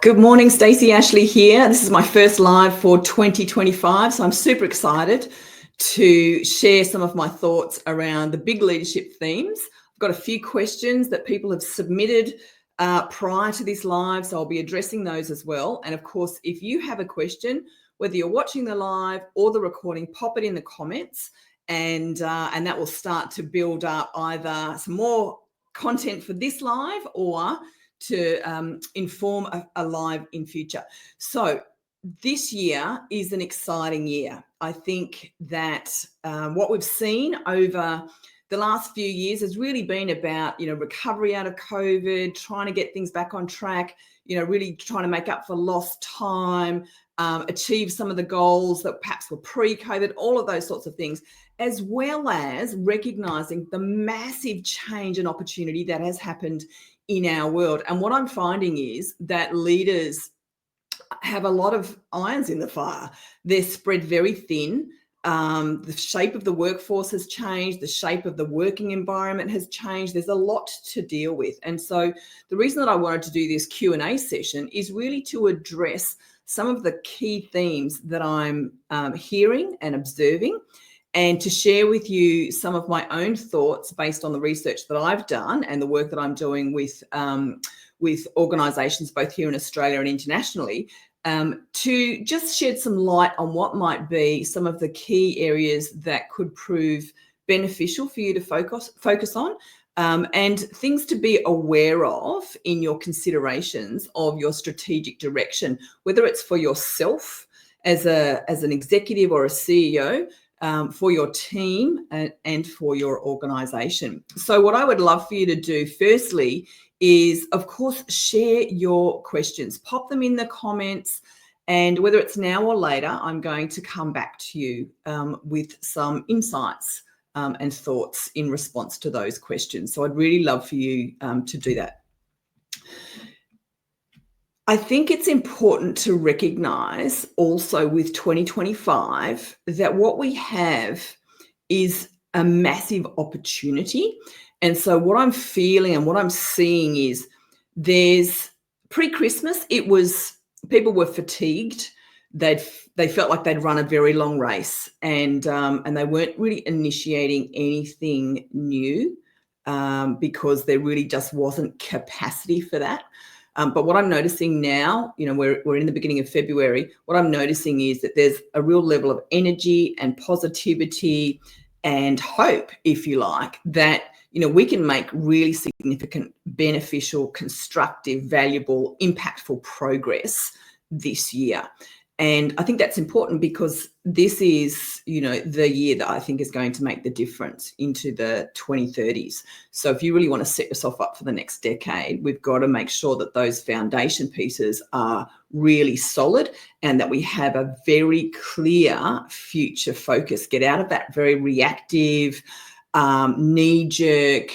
Good morning, Stacey Ashley here. This is my first live for 2025, so I'm super excited to share some of my thoughts around the big leadership themes. I've got a few questions that people have submitted prior to this live, so I'll be addressing those as well. And of course, if you have a question, whether you're watching the live or the recording, pop it in the comments, and that will start to build up either some more content for this live or to inform a live in future. So this year is an exciting year. I think that what we've seen over the last few years has really been about, recovery out of COVID, trying to get things back on track, really trying to make up for lost time, achieve some of the goals that perhaps were pre-COVID, all of those sorts of things, as well as recognizing the massive change and opportunity that has happened in our world. And what I'm finding is that leaders have a lot of irons in the fire. They're spread very thin. The shape of the workforce has changed. The shape of the working environment has changed. There's a lot to deal with. And so the reason that I wanted to do this Q&A session is really to address some of the key themes that I'm hearing and observing, and to share with you some of my own thoughts based on the research that I've done and the work that I'm doing with organisations both here in Australia and internationally, to just shed some light on what might be some of the key areas that could prove beneficial for you to focus on, and things to be aware of in your considerations of your strategic direction, whether it's for yourself as an executive or a CEO, for your team and for your organisation. So what I would love for you to do firstly is, of course, share your questions. Pop them in the comments, and whether it's now or later, I'm going to come back to you with some insights and thoughts in response to those questions. So I'd really love for you to do that. I think it's important to recognise also with 2025 that what we have is a massive opportunity. And so what I'm feeling and what I'm seeing is there's pre-Christmas, people were fatigued. They felt like they'd run a very long race, and they weren't really initiating anything new because there really just wasn't capacity for that. But what I'm noticing now, we're in the beginning of February, what I'm noticing is that there's a real level of energy and positivity and hope, if you like, that, we can make really significant, beneficial, constructive, valuable, impactful progress this year. And I think that's important because this is, the year that I think is going to make the difference into the 2030s. So if you really want to set yourself up for the next decade, we've got to make sure that those foundation pieces are really solid and that we have a very clear future focus. Get out of that very reactive, knee-jerk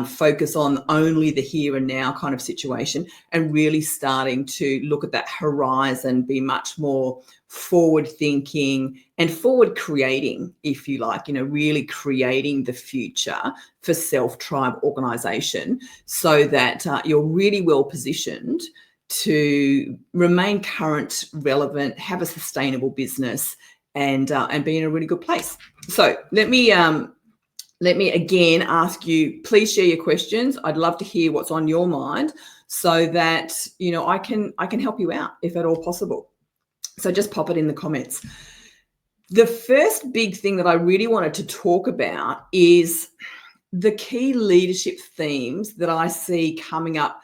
focus on only the here and now kind of situation, and really starting to look at that horizon, be much more forward thinking and forward creating, if you like, really creating the future for self-tribe organization so that you're really well positioned to remain current, relevant, have a sustainable business, and be in a really good place. So let me again ask you, please share your questions. I'd love to hear what's on your mind so that, I can help you out if at all possible. So just pop it in the comments. The first big thing that I really wanted to talk about is the key leadership themes that I see coming up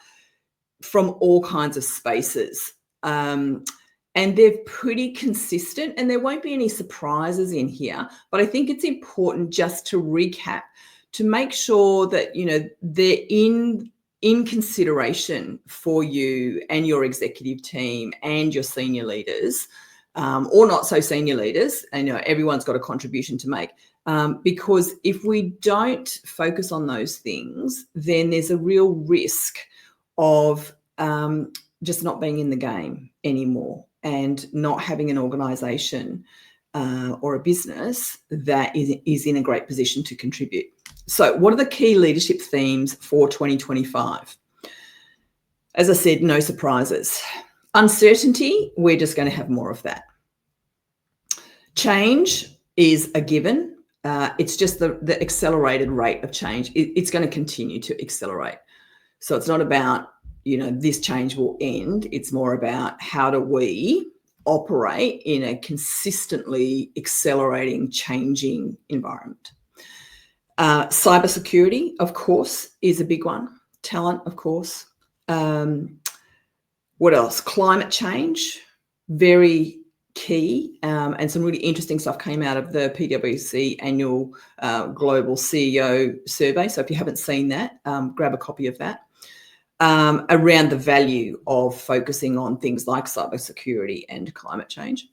from all kinds of spaces. And they're pretty consistent, and there won't be any surprises in here, but I think it's important just to recap, to make sure that, they're in consideration for you and your executive team and your senior leaders, or not so senior leaders. And everyone's got a contribution to make, because if we don't focus on those things, then there's a real risk of just not being in the game anymore and not having an organisation or a business that is in a great position to contribute. So what are the key leadership themes for 2025? As I said, no surprises. Uncertainty, we're just going to have more of that. Change is a given. It's just the accelerated rate of change. It's going to continue to accelerate. So it's not about, this change will end. It's more about how do we operate in a consistently accelerating, changing environment. Cybersecurity, of course, is a big one. Talent, of course. What else? Climate change, very key, and some really interesting stuff came out of the PwC annual global CEO survey. So if you haven't seen that, grab a copy of that, around the value of focusing on things like cybersecurity and climate change.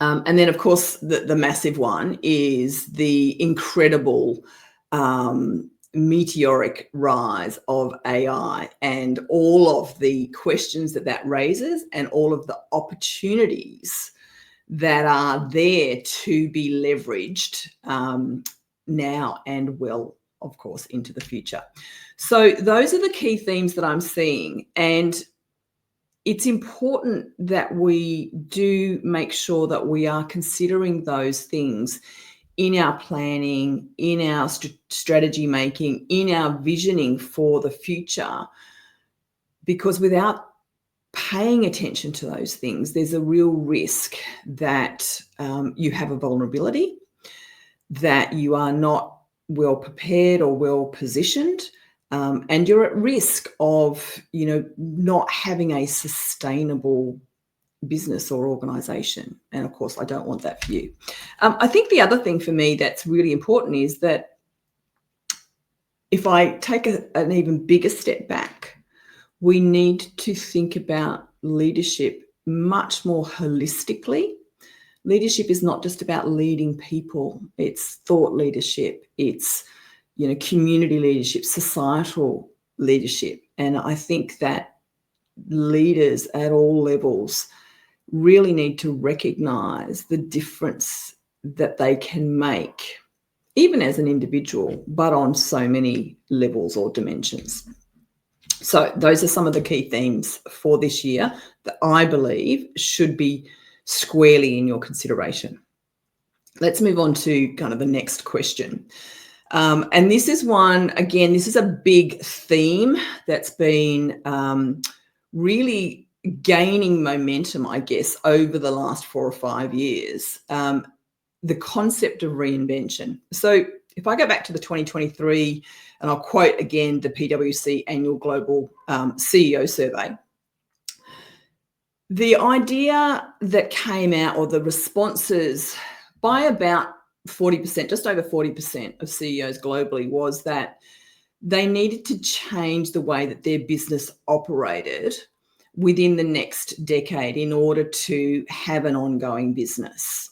And then, of course, the massive one is the incredible meteoric rise of AI and all of the questions that raises and all of the opportunities that are there to be leveraged now and well, of course, into the future. So those are the key themes that I'm seeing. And it's important that we do make sure that we are considering those things in our planning, in our strategy making, in our visioning for the future, because without paying attention to those things, there's a real risk that you have a vulnerability, that you are not well prepared or well positioned, and you're at risk of, not having a sustainable business or organization. And of course, I don't want that for you. I think the other thing for me that's really important is that if I take an even bigger step back, we need to think about leadership much more holistically. Leadership is not just about leading people. It's thought leadership. It's, community leadership, societal leadership. And I think that leaders at all levels really need to recognize the difference that they can make, even as an individual, but on so many levels or dimensions. So those are some of the key themes for this year that I believe should be squarely in your consideration. Let's move on to kind of the next question. And this is one, again, this is a big theme that's been really gaining momentum, I guess, over the last 4 or 5 years, the concept of reinvention. So if I go back to the 2023, and I'll quote again the PwC annual global CEO survey, the idea that came out, or the responses by about 40%, just over 40% of CEOs globally, was that they needed to change the way that their business operated within the next decade in order to have an ongoing business.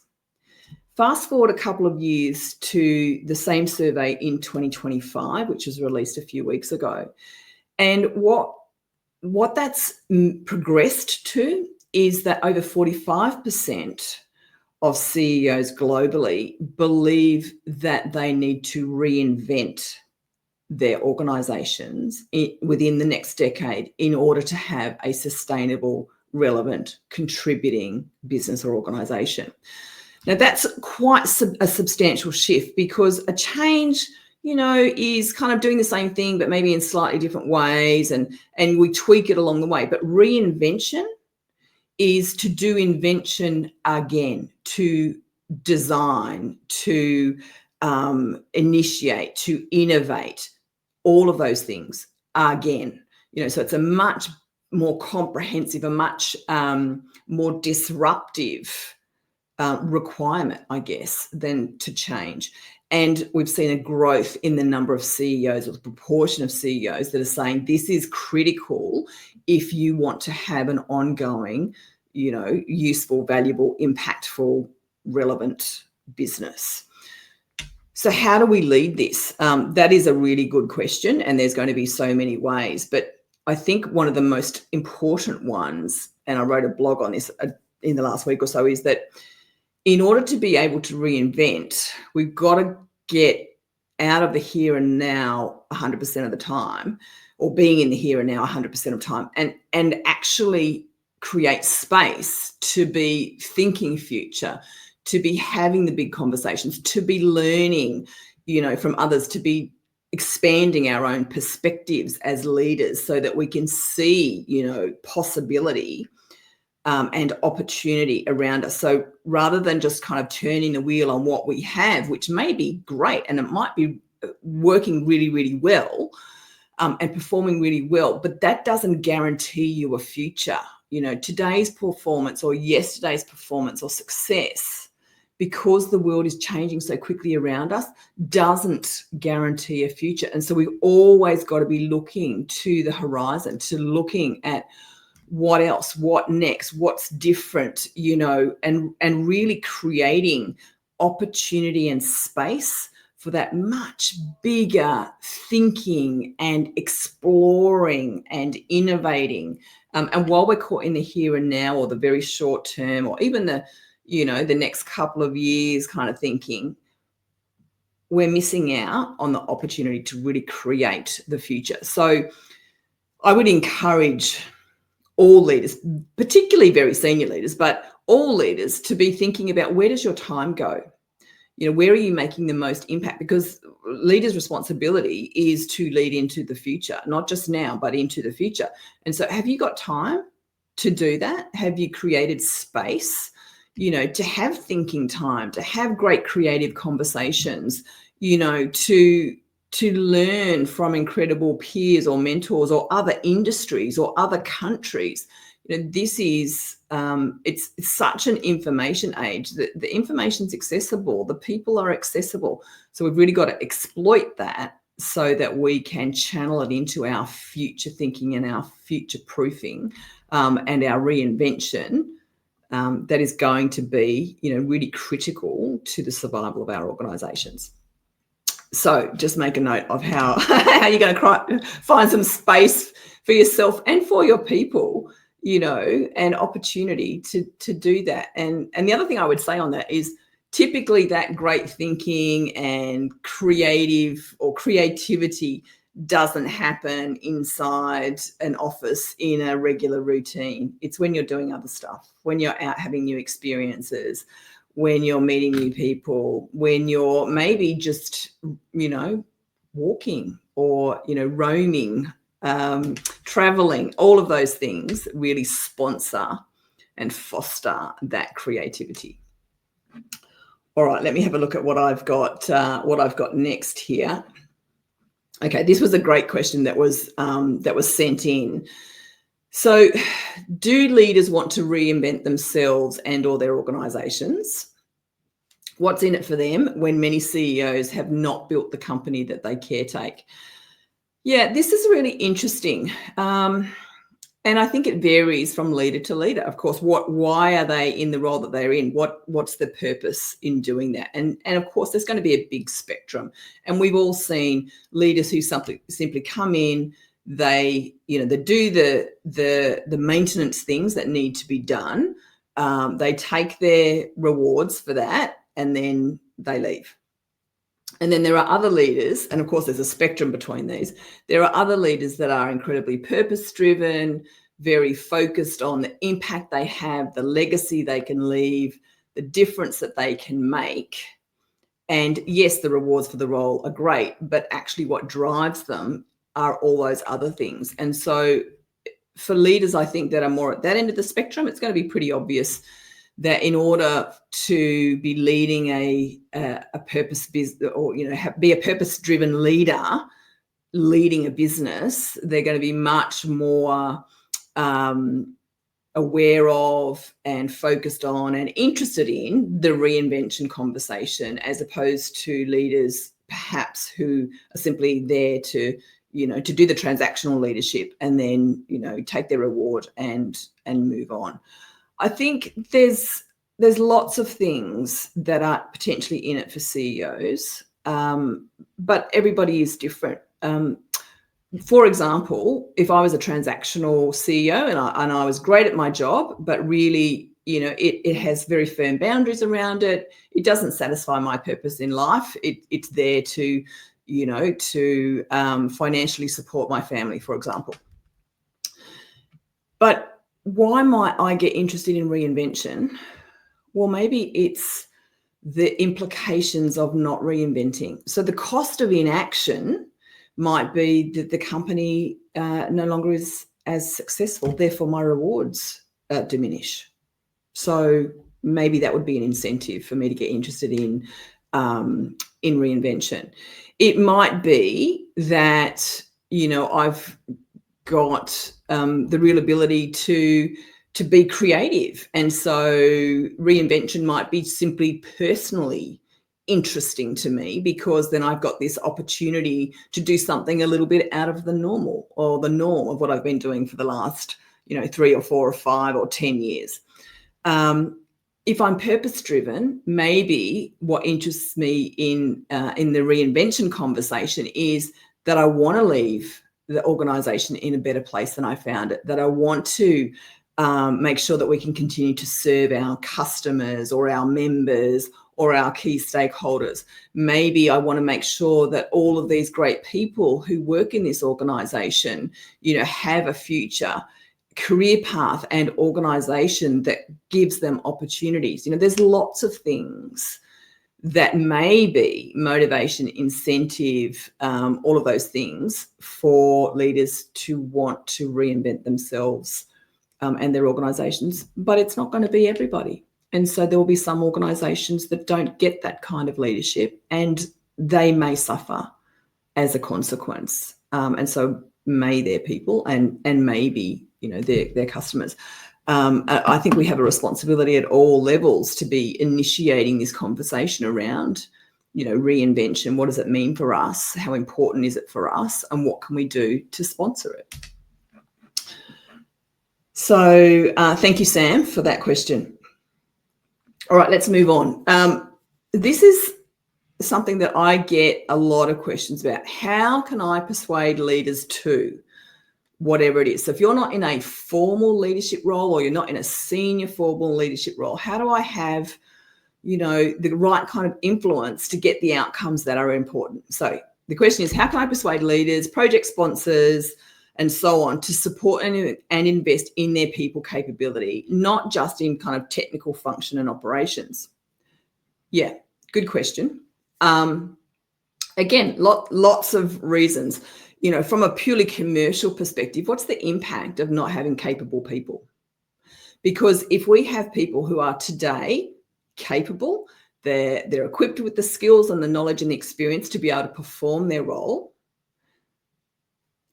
Fast forward a couple of years to the same survey in 2025, which was released a few weeks ago. And what that's progressed to is that over 45% of CEOs globally believe that they need to reinvent their organizations within the next decade in order to have a sustainable, relevant, contributing business or organization. Now, that's quite a substantial shift, because a change, is kind of doing the same thing, but maybe in slightly different ways, and we tweak it along the way. But reinvention is to do invention again, to design, to initiate, to innovate, all of those things again. So it's a much more comprehensive, a much more disruptive requirement, I guess, than to change. And we've seen a growth in the number of CEOs, or the proportion of CEOs that are saying this is critical if you want to have an ongoing, useful, valuable, impactful, relevant business. So how do we lead this? That is a really good question, and there's going to be so many ways. But I think one of the most important ones, and I wrote a blog on this in the last week or so, is that in order to be able to reinvent, we've got to get out of the here and now 100% of the time, or being in the here and now 100% of time, and actually create space to be thinking future, to be having the big conversations, to be learning, from others, to be expanding our own perspectives as leaders so that we can see, possibility and opportunity around us. So rather than just kind of turning the wheel on what we have, which may be great and it might be working really, really well and performing really well, but that doesn't guarantee you a future. Today's performance or yesterday's performance or success, because the world is changing so quickly around us, doesn't guarantee a future. And so we've always got to be looking to the horizon, to looking at what else, what next, what's different, and really creating opportunity and space for that much bigger thinking and exploring and innovating. And while we're caught in the here and now, or the very short term, or even the next couple of years kind of thinking, we're missing out on the opportunity to really create the future. So I would encourage all leaders, particularly very senior leaders, but all leaders, to be thinking about, where does your time go? Where are you making the most impact? Because leaders' responsibility is to lead into the future, not just now, but into the future. And so have you got time to do that? Have you created space, to have thinking time, to have great creative conversations, to learn from incredible peers or mentors or other industries or other countries? This is, it's such an information age that the information's accessible, the people are accessible. So we've really got to exploit that so that we can channel it into our future thinking and our future proofing and our reinvention that is going to be, really critical to the survival of our organisations. So just make a note of how you're going to find some space for yourself and for your people, and opportunity to do that. And the other thing I would say on that is, typically that great thinking and creative or creativity doesn't happen inside an office in a regular routine. It's when you're doing other stuff, when you're out having new experiences, when you're meeting new people, when you're maybe just, walking or, roaming, traveling. All of those things really sponsor and foster that creativity. All right, let me have a look at what I've got next here. Okay, this was a great question that was sent in. So, do leaders want to reinvent themselves and or their organisations? What's in it for them when many CEOs have not built the company that they caretake? Yeah, this is really interesting. And I think it varies from leader to leader. Of course, why are they in the role that they're in? What's the purpose in doing that? And of course, there's going to be a big spectrum. And we've all seen leaders who simply come in, they do the maintenance things that need to be done. They take their rewards for that, and then they leave. And then there are other leaders, and of course there's a spectrum between these. There are other leaders that are incredibly purpose-driven, very focused on the impact they have, the legacy they can leave, the difference that they can make. And yes, the rewards for the role are great, but actually what drives them are all those other things. And so for leaders, I think, that are more at that end of the spectrum, it's going to be pretty obvious that in order to be leading a purpose business, or be a purpose-driven leader, leading a business, they're going to be much more aware of and focused on and interested in the reinvention conversation, as opposed to leaders perhaps who are simply there to do the transactional leadership and then take their reward and move on. I think there's lots of things that are potentially in it for CEOs, but everybody is different. For example, if I was a transactional CEO and I was great at my job, but really, it has very firm boundaries around it. It doesn't satisfy my purpose in life. It's there to, financially support my family, for example. But why might I get interested in reinvention? Well, maybe it's the implications of not reinventing. So the cost of inaction might be that the company no longer is as successful. Therefore, my rewards diminish. So maybe that would be an incentive for me to get interested in reinvention. It might be that, I've got the real ability to be creative, and so reinvention might be simply personally interesting to me, because then I've got this opportunity to do something a little bit out of the normal or the norm of what I've been doing for the last 3 or 4 or 5 or 10 years. If I'm purpose driven, maybe what interests me in the reinvention conversation is that I want to leave the organization in a better place than I found it, that I want to make sure that we can continue to serve our customers or our members or our key stakeholders. Maybe I want to make sure that all of these great people who work in this organization, have a future career path and organization that gives them opportunities. There's lots of things that may be motivation, incentive, all of those things for leaders to want to reinvent themselves and their organizations, but it's not going to be everybody. And so there will be some organizations that don't get that kind of leadership, and they may suffer as a consequence. And so may their people and maybe, their customers. I think we have a responsibility at all levels to be initiating this conversation around, reinvention. What does it mean for us? How important is it for us? And what can we do to sponsor it? So thank you, Sam, for that question. All right, let's move on. This is something that I get a lot of questions about. How can I persuade leaders to whatever it is? So if you're not in a formal leadership role, or you're not in a senior formal leadership role, how do I have, the right kind of influence to get the outcomes that are important? So the question is, how can I persuade leaders, project sponsors, and so on to support and invest in their people capability, not just in kind of technical function and operations? Yeah, good question. Again, lots of reasons. From a purely commercial perspective, what's the impact of not having capable people? Because if we have people who are today capable, they're equipped with the skills and the knowledge and the experience to be able to perform their role,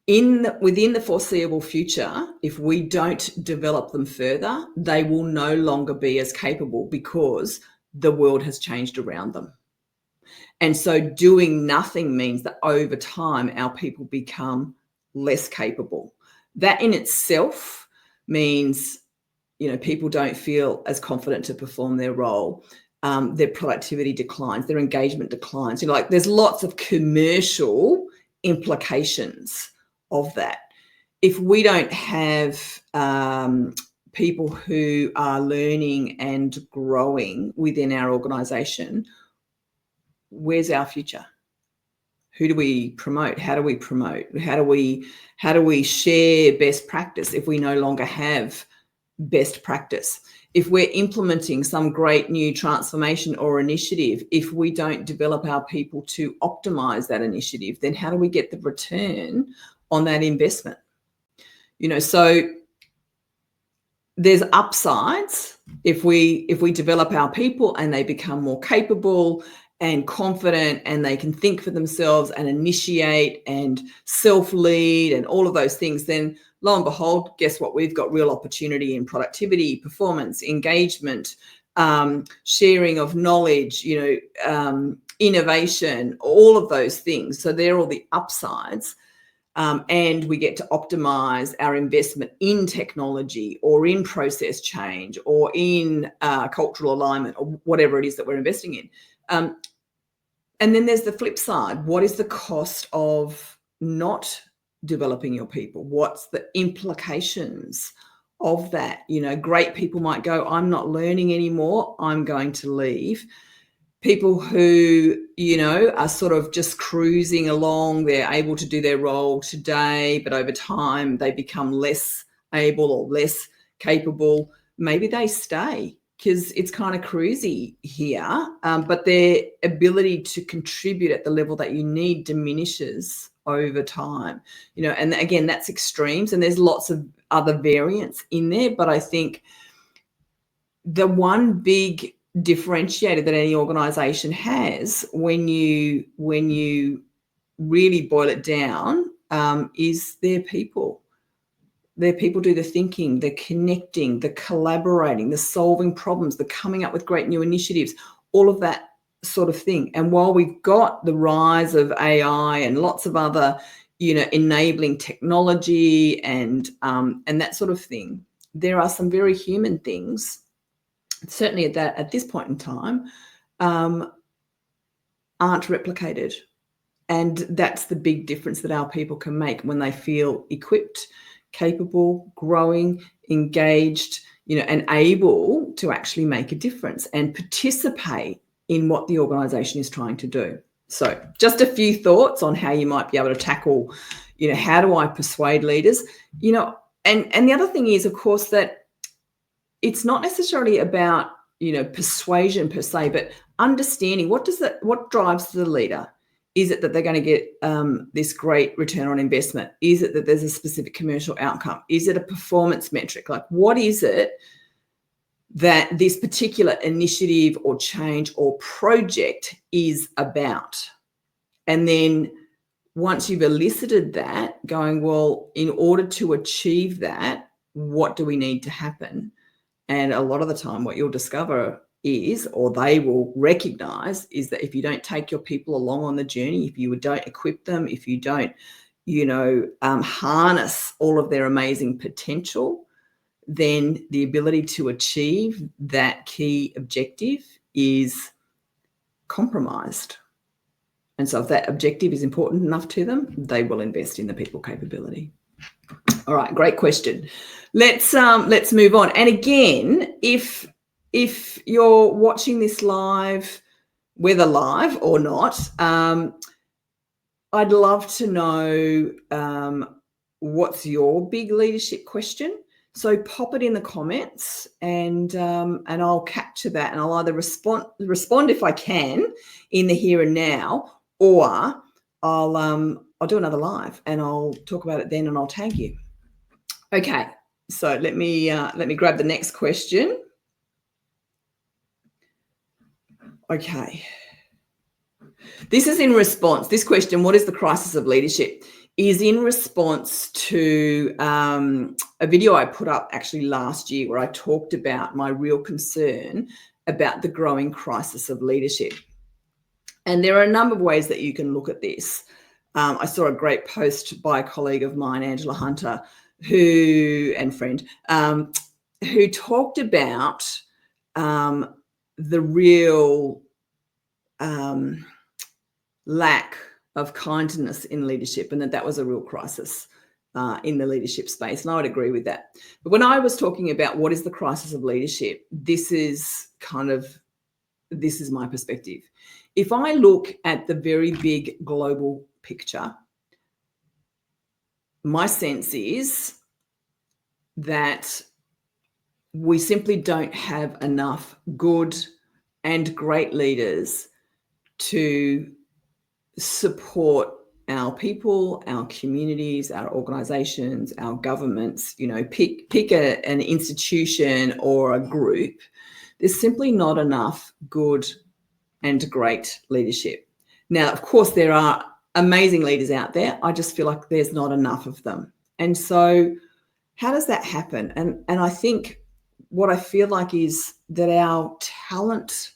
within the foreseeable future, if we don't develop them further, they will no longer be as capable, because the world has changed around them. And so doing nothing means that over time, our people become less capable. That in itself means, people don't feel as confident to perform their role. Their productivity declines, their engagement declines. There's lots of commercial implications of that. If we don't have people who are learning and growing within our organization, where's our future? Who do we promote? How do we promote? How do we share best practice if we no longer have best practice? If we're implementing some great new transformation or initiative, if we don't develop our people to optimize that initiative, then how do we get the return on that investment? So there's upsides if we develop our people and they become more capable and confident, and they can think for themselves and initiate and self-lead and all of those things, then lo and behold, guess what? We've got real opportunity in productivity, performance, engagement, sharing of knowledge, innovation, all of those things. So they're all the upsides. And we get to optimize our investment in technology or in process change or in cultural alignment or whatever it is that we're investing in. And then there's the flip side. What is the cost of not developing your people? What's the implications of that? Great people might go, I'm not learning anymore, I'm going to leave. People who, are sort of just cruising along, they're able to do their role today, but over time they become less able or less capable, maybe they stay because it's kind of cruisy here, but their ability to contribute at the level that you need diminishes over time, and again, that's extremes, and there's lots of other variants in there. But I think the one big differentiator that any organization has when you really boil it down is their people. Their people do the thinking, the connecting, the collaborating, the solving problems, the coming up with great new initiatives, all of that sort of thing. And while we've got the rise of AI and lots of other, enabling technology and that sort of thing, there are some very human things, certainly at this point in time, aren't replicated. And that's the big difference that our people can make when they feel equipped, capable, growing, engaged, and able to actually make a difference and participate in what the organisation is trying to do. So just a few thoughts on how you might be able to tackle, how do I persuade leaders? And the other thing is, of course, that it's not necessarily about, persuasion per se, but understanding what drives the leader. Is it that they're going to get this great return on investment? Is it that there's a specific commercial outcome? Is it a performance metric? Like, what is it that this particular initiative or change or project is about? And then once you've elicited that, going, well, in order to achieve that, what do we need to happen? And a lot of the time what you'll discover is, or they will recognize, is that if you don't take your people along on the journey, if you don't equip them, if you don't, harness all of their amazing potential, then the ability to achieve that key objective is compromised. And so if that objective is important enough to them, they will invest in the people capability. All right, great question. Let's move on. And again, if you're watching this live, whether live or not, I'd love to know what's your big leadership question. So pop it in the comments, and I'll capture that, and I'll either respond if I can in the here and now, or I'll do another live and I'll talk about it then, and I'll tag you. Okay, so let me grab the next question. Okay, this is in response. This question, what is the crisis of leadership, is in response to a video I put up actually last year where I talked about my real concern about the growing crisis of leadership. And there are a number of ways that you can look at this. I saw a great post by a colleague of mine, Angela Hunter, who talked about the real lack of kindness in leadership, and that was a real crisis in the leadership space. And I would agree with that. But when I was talking about what is the crisis of leadership, this is my perspective. If I look at the very big global picture, my sense is that we simply don't have enough good and great leaders to support our people, our communities, our organizations, our governments. Pick an institution or a group. There's simply not enough good and great leadership. Now, of course, there are amazing leaders out there. I just feel like there's not enough of them. And so how does that happen? And I think what I feel like is that our talent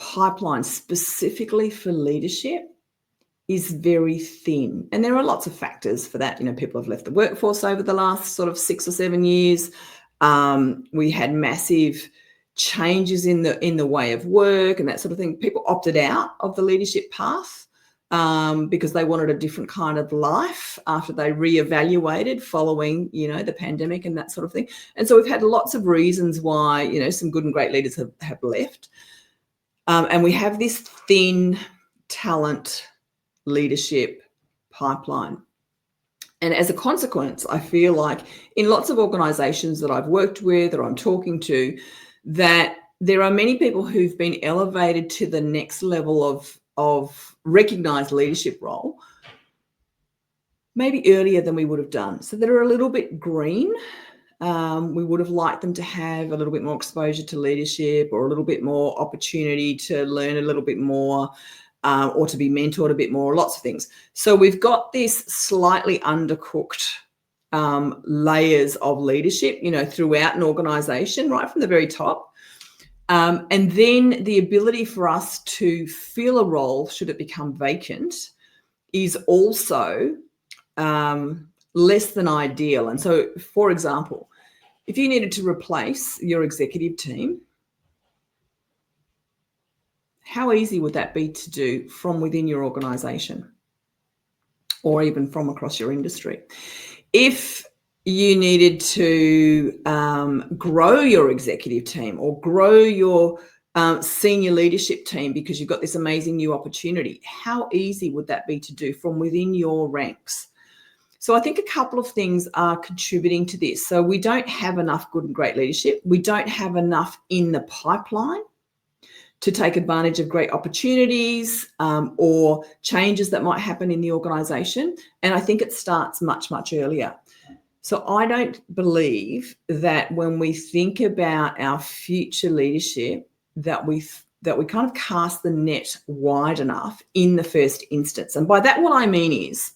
pipeline specifically for leadership is very thin. And there are lots of factors for that. People have left the workforce over the last sort of 6 or 7 years. We had massive changes in the way of work and that sort of thing. People opted out of the leadership path because they wanted a different kind of life after they reevaluated following, the pandemic and that sort of thing. And so we've had lots of reasons why, some good and great leaders have left. And we have this thin talent leadership pipeline. And as a consequence, I feel like in lots of organizations that I've worked with or I'm talking to, that there are many people who've been elevated to the next level of recognized leadership role, maybe earlier than we would have done. So they're a little bit green. We would have liked them to have a little bit more exposure to leadership or a little bit more opportunity to learn a little bit more, or to be mentored a bit more, lots of things. So we've got this slightly undercooked layers of leadership, throughout an organization, right from the very top. And then the ability for us to fill a role, should it become vacant, is also less than ideal. And so, for example, if you needed to replace your executive team, how easy would that be to do from within your organization or even from across your industry? If you needed to grow your executive team or grow your senior leadership team because you've got this amazing new opportunity, how easy would that be to do from within your ranks? So I think a couple of things are contributing to this. So we don't have enough good and great leadership. We don't have enough in the pipeline to take advantage of great opportunities or changes that might happen in the organisation. And I think it starts much, much earlier. So I don't believe that when we think about our future leadership, that we kind of cast the net wide enough in the first instance. And by that, what I mean is,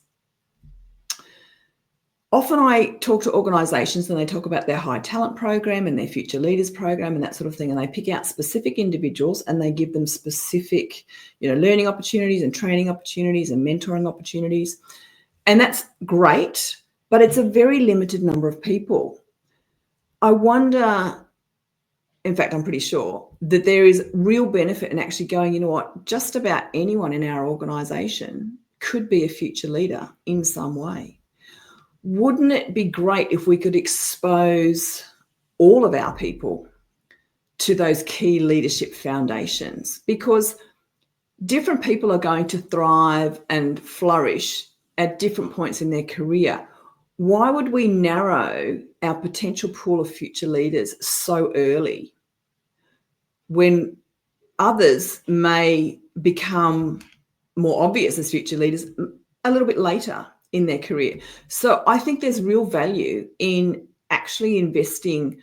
often I talk to organisations and they talk about their high talent program and their future leaders program and that sort of thing. And they pick out specific individuals and they give them specific, learning opportunities and training opportunities and mentoring opportunities. And that's great, but it's a very limited number of people. I wonder, in fact, I'm pretty sure that there is real benefit in actually going, just about anyone in our organisation could be a future leader in some way. Wouldn't it be great if we could expose all of our people to those key leadership foundations? Because different people are going to thrive and flourish at different points in their career. Why would we narrow our potential pool of future leaders so early when others may become more obvious as future leaders a little bit later in their career? So I think there's real value in actually investing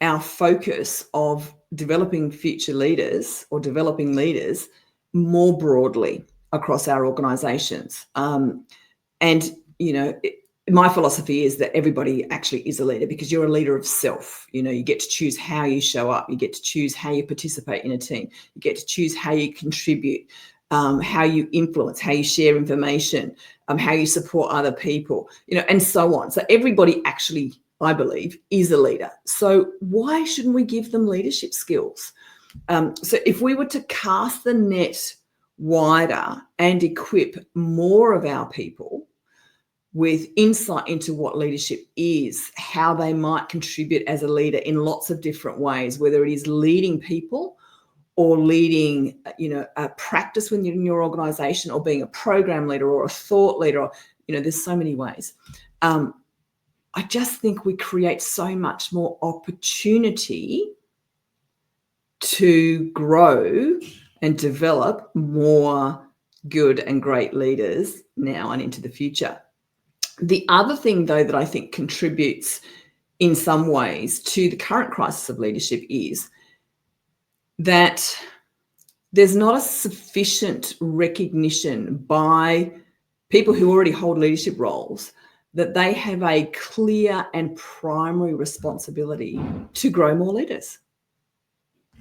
our focus of developing future leaders or developing leaders more broadly across our organizations. My philosophy is that everybody actually is a leader because you're a leader of self. You get to choose how you show up. You get to choose how you participate in a team. You get to choose how you contribute, how you influence, how you share information, how you support other people, and so on. So everybody actually, I believe, is a leader. So why shouldn't we give them leadership skills? So if we were to cast the net wider and equip more of our people with insight into what leadership is, how they might contribute as a leader in lots of different ways, whether it is leading people or leading, a practice within your organization, or being a program leader or a thought leader, or, there's so many ways. I just think we create so much more opportunity to grow and develop more good and great leaders now and into the future. The other thing, though, that I think contributes in some ways to the current crisis of leadership is that there's not a sufficient recognition by people who already hold leadership roles that they have a clear and primary responsibility to grow more leaders,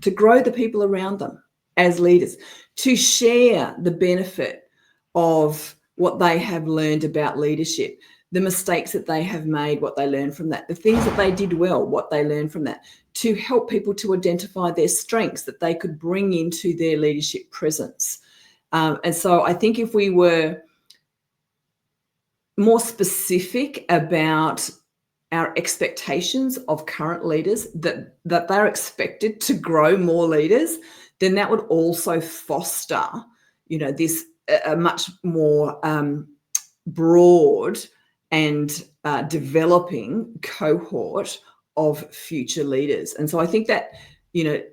to grow the people around them as leaders, to share the benefit of what they have learned about leadership, the mistakes that they have made, what they learned from that, the things that they did well, what they learned from that, to help people to identify their strengths that they could bring into their leadership presence. And so I think if we were more specific about our expectations of current leaders, that they're expected to grow more leaders, then that would also foster, this a much more broad and developing cohort of future leaders. And so I think that,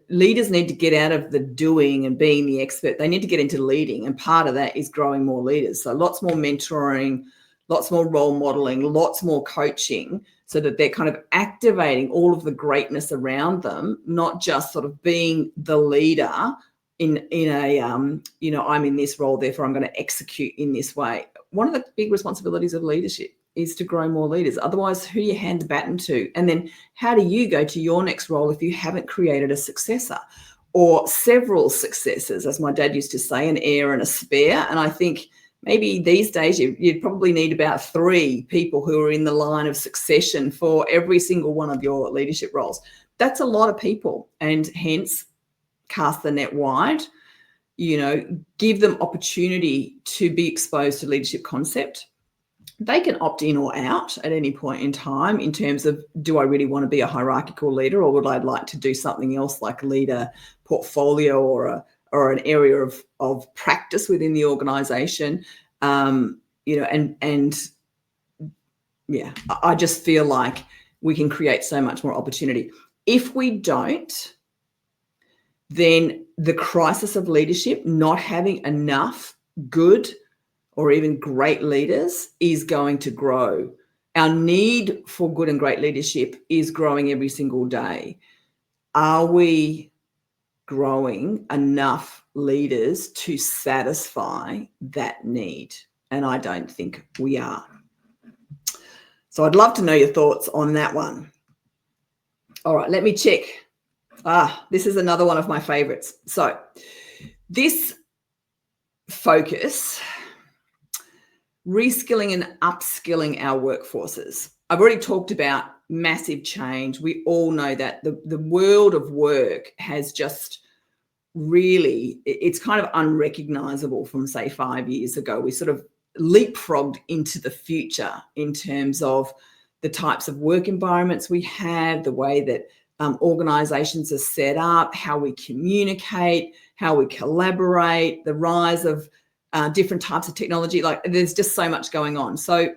leaders need to get out of the doing and being the expert. They need to get into leading. And part of that is growing more leaders. So lots more mentoring, lots more role modeling, lots more coaching, so that they're kind of activating all of the greatness around them, not just sort of being the leader in a, I'm in this role, therefore I'm going to execute in this way. One of the big responsibilities of leadership is to grow more leaders. Otherwise, who do you hand the baton to? And then how do you go to your next role if you haven't created a successor or several successors, as my dad used to say, an heir and a spare? And I think maybe these days you'd probably need about 3 people who are in the line of succession for every single one of your leadership roles. That's a lot of people, and hence cast the net wide, give them opportunity to be exposed to leadership concept. They can opt in or out at any point in time in terms of, do I really want to be a hierarchical leader, or would I like to do something else like lead a portfolio or an area of practice within the organization? I just feel like we can create so much more opportunity. If we don't, then the crisis of leadership, not having enough good or even great leaders, is going to grow. Our need for good and great leadership is growing every single day. Are we growing enough leaders to satisfy that need? And I don't think we are. So I'd love to know your thoughts on that one. All right, let me check. This is another one of my favorites. So this focus, reskilling and upskilling our workforces. I've already talked about massive change. We all know that the world of work has just really, it's kind of unrecognizable from, say, 5 years ago. We sort of leapfrogged into the future in terms of the types of work environments we have, the way that organizations are set up, how we communicate, how we collaborate, the rise of different types of technology. Like, there's just so much going on. So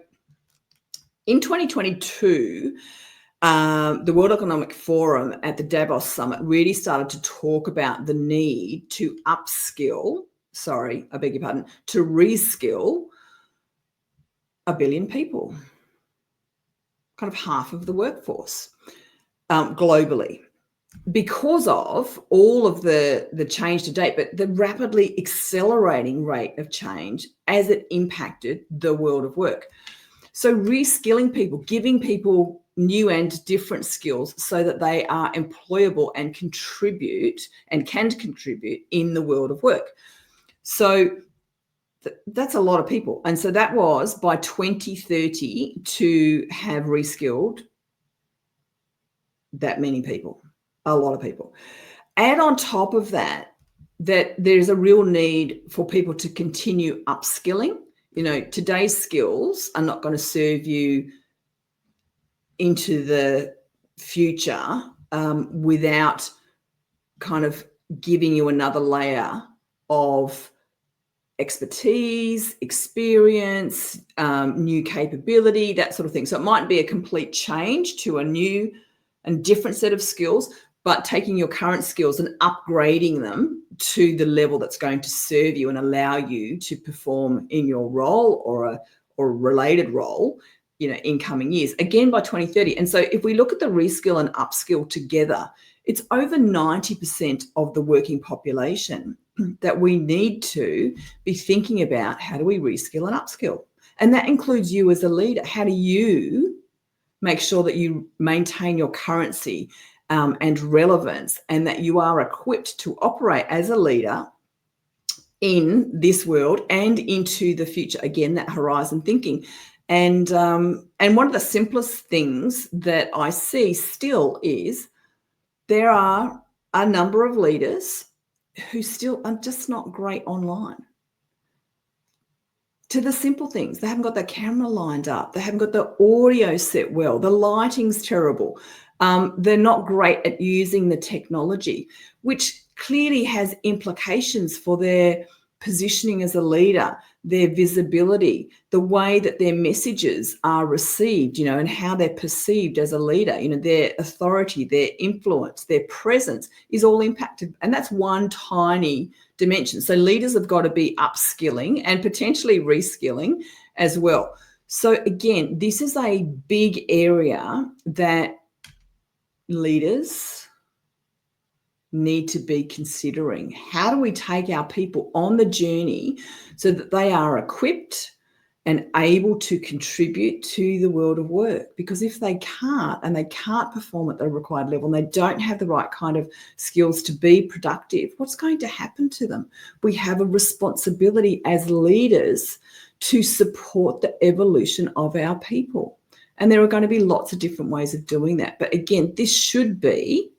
in 2022, the World Economic Forum at the Davos Summit really started to talk about the need to to reskill 1 billion people, kind of half of the workforce globally, because of all of the change to date, but the rapidly accelerating rate of change as it impacted the world of work. So reskilling people, giving people new and different skills so that they are employable and can contribute in the world of work. So that's a lot of people. And so that was by 2030 to have reskilled that many people, a lot of people. Add on top of that there's a real need for people to continue upskilling. Today's skills are not going to serve you into the future without kind of giving you another layer of expertise, experience, new capability, that sort of thing. So it might be a complete change to a new and different set of skills, but taking your current skills and upgrading them to the level that's going to serve you and allow you to perform in your role or a related role, in coming years, again by 2030. And so if we look at the reskill and upskill together, it's over 90% of the working population that we need to be thinking about, how do we reskill and upskill? And that includes you as a leader. How do you make sure that you maintain your currency and relevance, and that you are equipped to operate as a leader in this world and into the future? Again, that horizon thinking. And one of the simplest things that I see still is there are a number of leaders who still are just not great online. To the simple things, they haven't got their camera lined up, they haven't got the audio set well, the lighting's terrible. They're not great at using the technology, which clearly has implications for their positioning as a leader. their visibility, the way that their messages are received, and how they're perceived as a leader, their authority, their influence, their presence is all impacted. And that's one tiny dimension. So leaders have got to be upskilling and potentially reskilling as well. So again, this is a big area that leaders need to be considering. How do we take our people on the journey so that they are equipped and able to contribute to the world of work? Because if they can't, and they can't perform at the required level, and they don't have the right kind of skills to be productive, what's going to happen to them? We have a responsibility as leaders to support the evolution of our people. And there are going to be lots of different ways of doing that. But again, this should be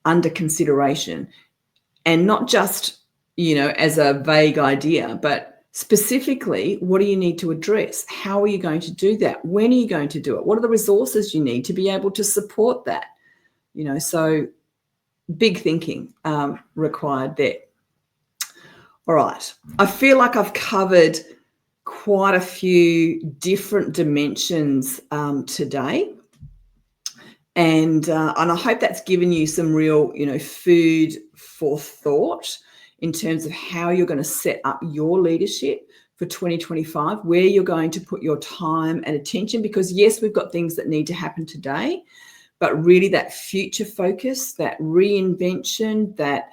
under consideration, and not just, as a vague idea, but specifically, what do you need to address? How are you going to do that? When are you going to do it? What are the resources you need to be able to support that? So big thinking required there. All right. I feel like I've covered quite a few different dimensions today. And I hope that's given you some real, food for thought in terms of how you're going to set up your leadership for 2025, where you're going to put your time and attention. Because yes, we've got things that need to happen today, but really that future focus, that reinvention, that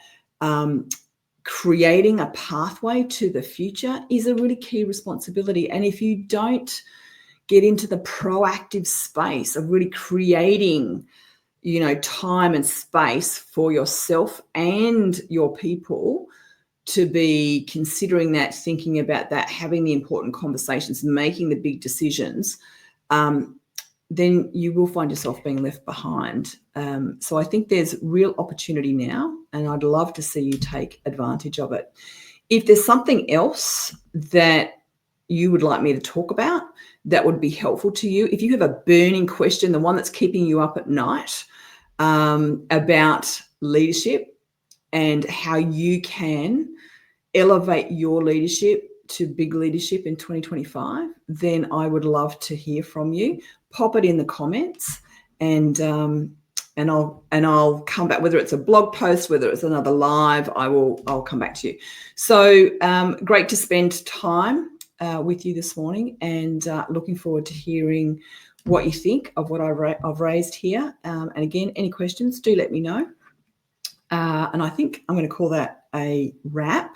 creating a pathway to the future is a really key responsibility. And if you don't get into the proactive space of really creating, time and space for yourself and your people to be considering that, thinking about that, having the important conversations, making the big decisions, then you will find yourself being left behind. So I think there's real opportunity now, and I'd love to see you take advantage of it. If there's something else that you would like me to talk about that would be helpful to you, if you have a burning question, the one that's keeping you up at night, about leadership and how you can elevate your leadership to big leadership in 2025, then I would love to hear from you. Pop it in the comments, and I'll come back. Whether it's a blog post, whether it's another live, I'll come back to you. So great to spend time with you this morning, and looking forward to hearing what you think of what I've raised here. And again, any questions, do let me know. And I think I'm going to call that a wrap.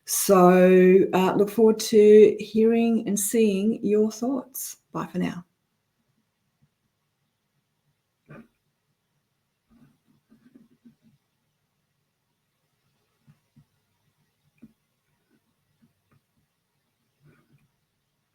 So look forward to hearing and seeing your thoughts. Bye for now.